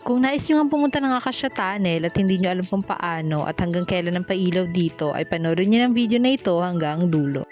Kung nais nyo nga pumunta ng Acacia Tunnel at hindi nyo alam kung paano at hanggang kailan ang pailaw dito, ay panoorin nyo ng video na ito hanggang dulo.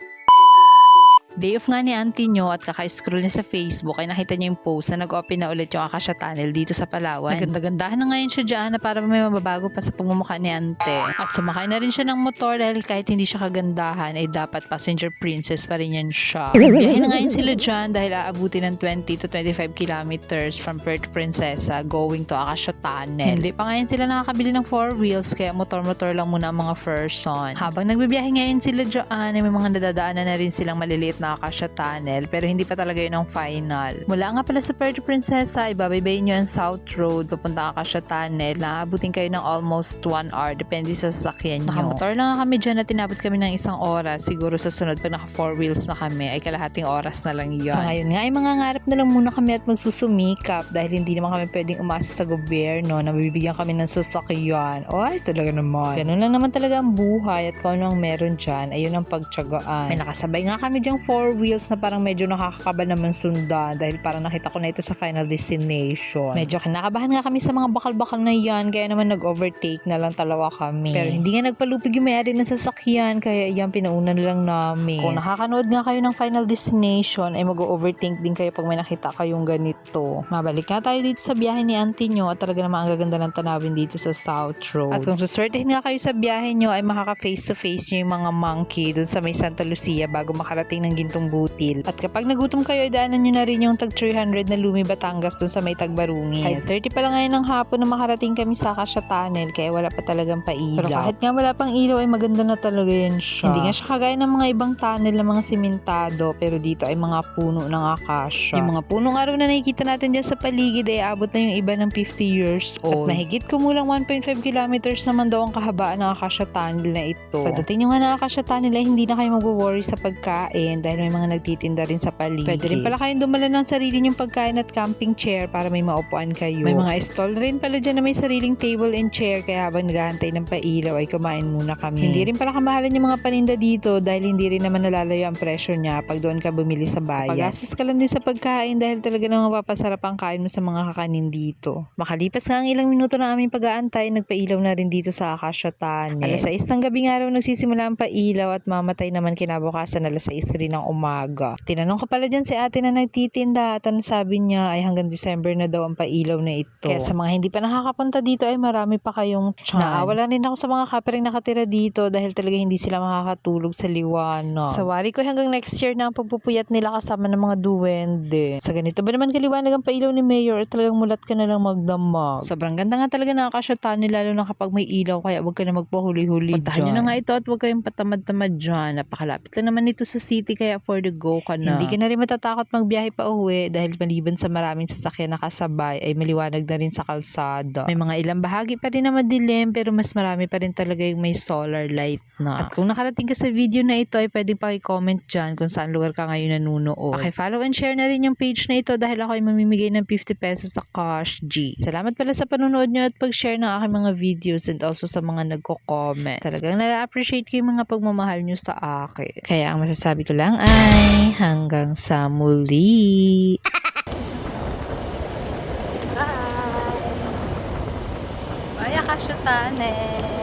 Day off nga ni auntie nyo at kaka-scroll niya sa Facebook ay nakita niya yung post na nag-open na ulit yung Acacia Tunnel dito sa Palawan. Naganda-gandahan na ngayon siya dyan na para may mababago pa sa pagmumukha ni ante. At sumakay na rin siya ng motor dahil kahit hindi siya kagandahan ay dapat passenger princess pa rin yan siya. Biyahe na ngayon sila dyan dahil aabuti ng 20 to 25 kilometers from Puerto Princesa going to Acacia Tunnel. Hindi pa ngayon sila nakakabili ng 4 wheels kaya motor-motor lang muna ang mga person. Habang nagbibiyahe ngayon sila dyan ay may mga nadadaanan na rin silang maliliit na Acacia Tunnel pero hindi pa talaga yun ang final. Mula nga pala sa Puerto Princesa, ibabaybayin nyo ang South Road papunta Acacia Tunnel na abutin kayo ng almost 1 hour depende sa sasakyan nyo. Nakamotor lang nga kami dyan at tinabot kami ng 1 oras. Siguro sa sunod pag naka 4 wheels na kami ay kalahating oras na lang yun. Sa ngayon nga ay mangangarap na lang muna kami at magsusumikap dahil hindi naman kami pwedeng umasa sa gobyerno na mabibigyan kami ng sasakyan. Ay talaga naman. Ganun lang naman talaga ang buhay at kung ano ang meron dyan ayun ang pagtsagaan. May nakasabay nga kami dyang 4 wheels na parang medyo nakakakaba naman sundan dahil parang nakita ko na ito sa final destination. Medyo kinakabahan nga kami sa mga bakal-bakal na yan kaya naman nag-overtake na lang talaga kami. Pero hindi nga nagpalupig yung may-ari ng sasakyan kaya yan pinauna na lang namin. Kung nakakanood nga kayo ng final destination ay mag-overthink din kayo pag may nakita kayong ganito. Mabalik nga tayo dito sa biyahe ni auntie nyo at talaga naman ang gaganda ng tanawin dito sa South Road. At kung suswertehin nga kayo sa biyahe nyo ay makaka-face to face nyo yung mga monkey dun sa may Santa Lucia bago makarating ng Gintong Butil. At kapag nagutom kayo ay daanan nyo na rin yung tag 300 na Lumi Batangas dun sa may Tagbarungin. Kahit 30 pa lang ngayon ng hapon na makarating kami sa Acacia Tunnel kaya wala pa talagang pailaw. Pero kahit nga wala pang ilaw ay maganda na talaga yan siya. Hindi nga siya kagaya ng mga ibang tunnel na mga simentado pero dito ay mga puno ng acacia. Yung mga punong araw na nakikita natin dyan sa paligid ay abot na yung iba ng 50 years old. At mahigit kumulang 1.5 kilometers naman daw ang kahabaan ng Acacia Tunnel na ito. Pagdating nyo nga ng Acacia Tunnel ay hindi na kayo mag-worry sa pagkain dahil may mga nagtitinda rin sa paligid. Pwede rin pala kayong dumala ng sarili nyong pagkain at camping chair para may maupuan kayo. May mga stall rin pala dyan na may sariling table and chair kaya habang naghahantay ng pailaw ay kumain muna kami. Hindi rin pala kamahalan yung mga paninda dito dahil hindi rin naman nalalayo ang presyo niya pag doon ka bumili sa bayan. Pag-gastos ka lang din sa pagkain dahil talaga namang mapapasarap ang kain mo sa mga kakanin dito. Makalipas nga ang ilang minuto na aming pag-aantay, nagpailaw na rin dito sa Acacia Tunnel. Alas 6 ng gabing araw nagsisimula ang pailaw at mamatay naman kinabukasan alas 6 rin ng umaga. Tinanong ko pala dyan si ate na nagtitinda at ang sabi niya ay hanggang December na daw ang pailaw na ito. Kaya sa mga hindi pa nakakapunta dito ay marami pa kayong chance. Naawala rin ako sa mga kapering nakatira dito dahil talaga hindi sila makakatulog sa liwanag. Sa wari ko hanggang next year na ang pagpupuyat nila kasama ng mga duwende. Sa ganito ba naman kaliwanag ang pailaw ni Mayor at talagang mulat ka na lang magdamag. Sobrang ganda nga talaga ng Acacia Tunnel lalo na kapag may ilaw kaya wag ka na magpahuli-huli dyan. Puntahan nyo na nga ito at wag kayong patamad-tamad dyan. Napakalapit lang naman ito sa city kaya for the go ka na. Hindi ka na rin matatakot magbiyahe pa uwi dahil maliban sa maraming sasakyan na kasabay ay maliwanag na rin sa kalsada. May mga ilang bahagi pa rin na madilim pero mas marami pa rin talaga yung may solar light na. At kung nakarating ka sa video na ito ay pwedeng paki-comment dyan kung saan lugar ka ngayon nanunood. Paki-follow and share na rin yung page na ito dahil ako ay mamimigay ng 50 pesos sa Cash G. Salamat pala sa panonood nyo at pag-share ng aking mga videos and also sa mga nagko-comment. Talagang na-appreciate ko yung mga pagmamahal nyo sa akin. Kaya ang masasabi ko lang ay hanggang sa muli. Bye! Bye, Acacia Tunnel!